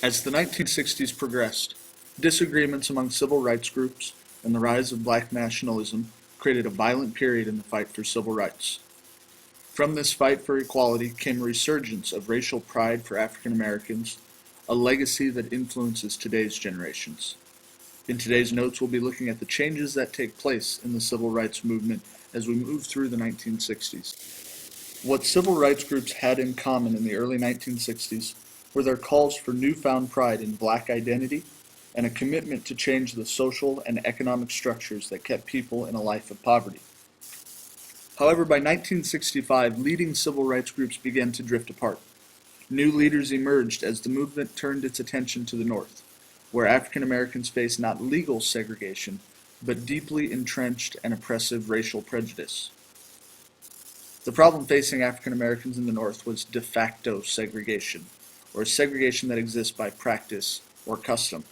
As the 1960s progressed, disagreements among civil rights groups and the rise of black nationalism created a violent period in the fight for civil rights. From this fight for equality came a resurgence of racial pride for African Americans, a legacy that influences today's generations. In today's notes, we'll be looking at the changes that take place in the civil rights movement as we move through the 1960s. What civil rights groups had in common in the early 1960s were their calls for newfound pride in black identity and a commitment to change the social and economic structures that kept people in a life of poverty. However, by 1965, leading civil rights groups began to drift apart. New leaders emerged as the movement turned its attention to the North, where African Americans faced not legal segregation, but deeply entrenched and oppressive racial prejudice. The problem facing African Americans in the North was de facto segregation, or segregation that exists by practice or custom.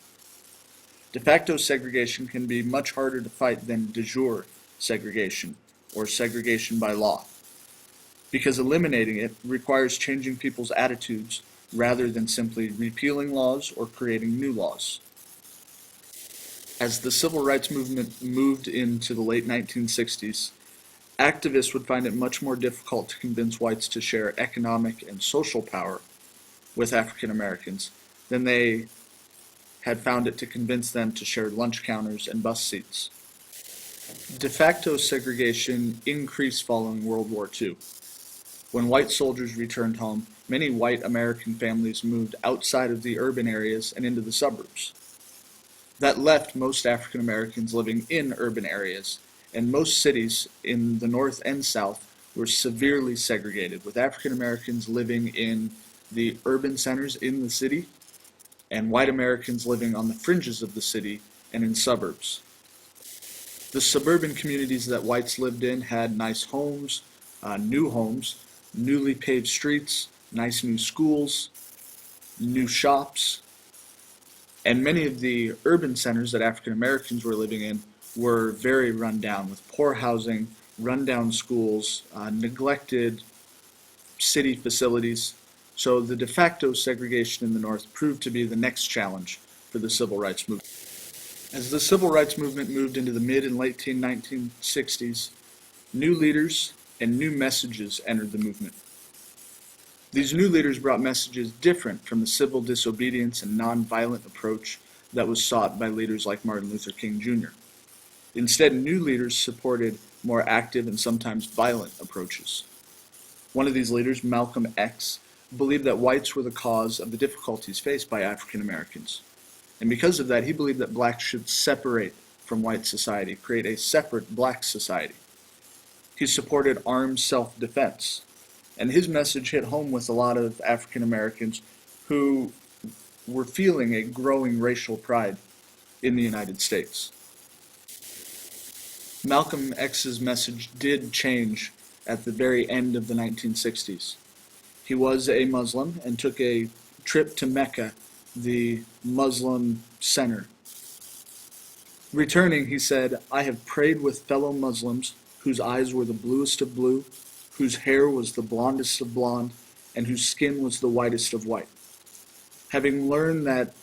De facto segregation can be much harder to fight than de jure segregation, or segregation by law, because eliminating it requires changing people's attitudes rather than simply repealing laws or creating new laws. As the civil rights movement moved into the late 1960s, activists would find it much more difficult to convince whites to share economic and social power with African Americans than they had found it to convince them to share lunch counters and bus seats. De facto segregation increased following World War II. When white soldiers returned home, many white American families moved outside of the urban areas and into the suburbs. That left most African Americans living in urban areas, and most cities in the North and South were severely segregated, with African Americans living in the urban centers in the city, and white Americans living on the fringes of the city and in suburbs. The suburban communities that whites lived in had nice homes, newly paved streets, nice new schools, new shops, and many of the urban centers that African Americans were living in were very run down, with poor housing, rundown schools, neglected city facilities. So the de facto segregation in the North proved to be the next challenge for the civil rights movement. As the civil rights movement moved into the mid and late 1960s, new leaders and new messages entered the movement. These new leaders brought messages different from the civil disobedience and nonviolent approach that was sought by leaders like Martin Luther King Jr. Instead, new leaders supported more active and sometimes violent approaches. One of these leaders, Malcolm X, believed that whites were the cause of the difficulties faced by African Americans. And because of that, he believed that blacks should separate from white society, create a separate black society. He supported armed self-defense, and his message hit home with a lot of African Americans who were feeling a growing racial pride in the United States. Malcolm X's message did change at the very end of the 1960s. He was a Muslim and took a trip to Mecca, the Muslim center. Returning, he said, "I have prayed with fellow Muslims whose eyes were the bluest of blue, whose hair was the blondest of blonde, and whose skin was the whitest of white." Having learned that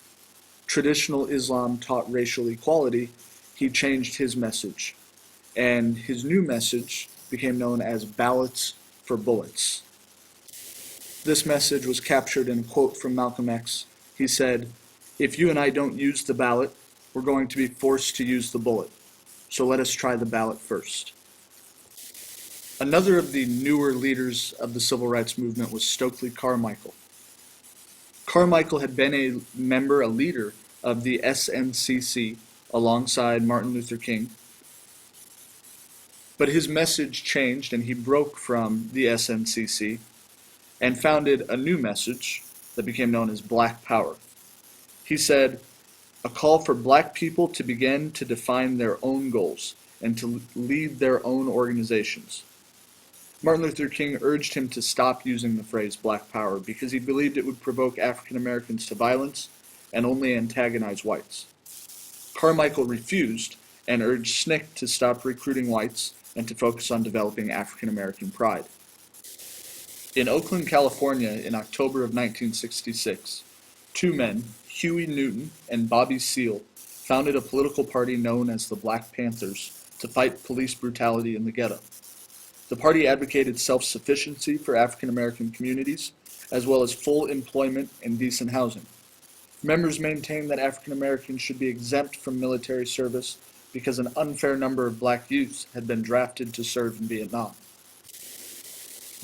traditional Islam taught racial equality, he changed his message, and his new message became known as ballots for bullets. This message was captured in a quote from Malcolm X. He said, "If you and I don't use the ballot, we're going to be forced to use the bullet. So let us try the ballot first." Another of the newer leaders of the civil rights movement was Stokely Carmichael. Carmichael had been a leader of the SNCC alongside Martin Luther King, but his message changed and he broke from the SNCC and founded a new message that became known as Black Power. He said, "A call for black people to begin to define their own goals and to lead their own organizations." Martin Luther King urged him to stop using the phrase Black Power because he believed it would provoke African Americans to violence and only antagonize whites. Carmichael refused and urged SNCC to stop recruiting whites and to focus on developing African American pride. In Oakland, California, in October of 1966, Two men, Huey Newton and Bobby Seale, founded a political party known as the Black Panthers to fight police brutality in the ghetto. The party advocated self-sufficiency for African American communities, as well as full employment and decent housing. Members maintained that African Americans should be exempt from military service because an unfair number of black youths had been drafted to serve in Vietnam.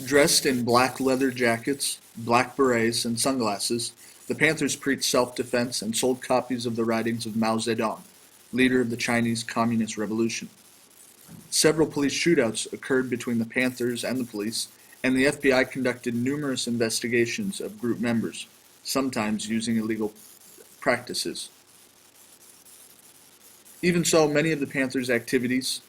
Dressed in black leather jackets, black berets, and sunglasses, the Panthers preached self-defense and sold copies of the writings of Mao Zedong, leader of the Chinese Communist Revolution. Several police shootouts occurred between the Panthers and the police, and the FBI conducted numerous investigations of group members, sometimes using illegal practices. Even so, many of the Panthers' activities,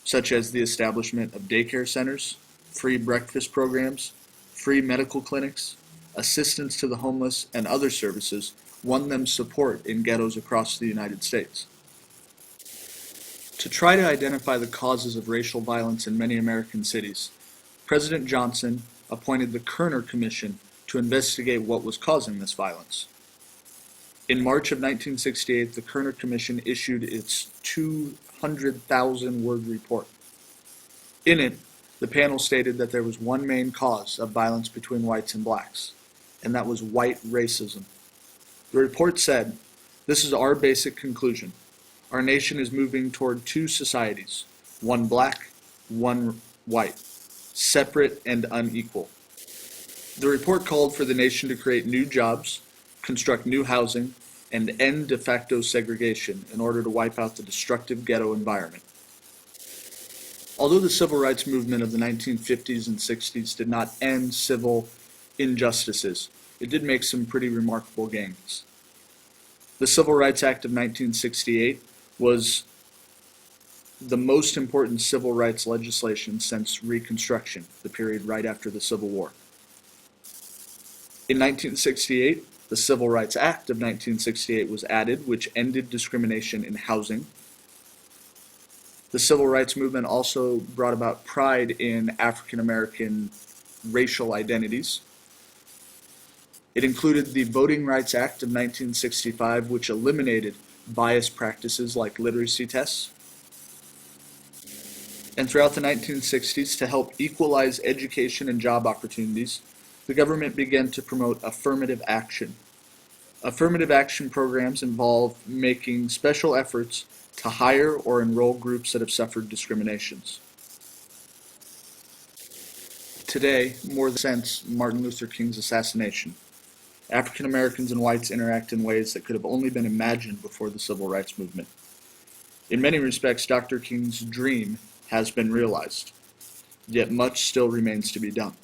such as the establishment of daycare centers, free breakfast programs, free medical clinics, assistance to the homeless, and other services, won them support in ghettos across the United States. To try to identify the causes of racial violence in many American cities, President Johnson appointed the Kerner Commission to investigate what was causing this violence. In March of 1968, the Kerner Commission issued its 200,000-word report. In it, the panel stated that there was one main cause of violence between whites and blacks, and that was white racism. The report said, "This is our basic conclusion. Our nation is moving toward two societies, one black, one white, separate and unequal." The report called for the nation to create new jobs, construct new housing, and end de facto segregation in order to wipe out the destructive ghetto environment. Although the civil rights movement of the 1950s and 60s did not end civil injustices, it did make some pretty remarkable gains. The Civil Rights Act of 1968 was the most important civil rights legislation since Reconstruction, the period right after the Civil War. In 1968, the Civil Rights Act of 1968 was added, which ended discrimination in housing. The civil rights movement also brought about pride in African American racial identities. It included the Voting Rights Act of 1965, which eliminated biased practices like literacy tests. And throughout the 1960s, to help equalize education and job opportunities, the government began to promote affirmative action. Affirmative action programs involve making special efforts to hire or enroll groups that have suffered discriminations. Today, more than since Martin Luther King's assassination, African Americans and whites interact in ways that could have only been imagined before the civil rights movement. In many respects, Dr. King's dream has been realized, yet much still remains to be done.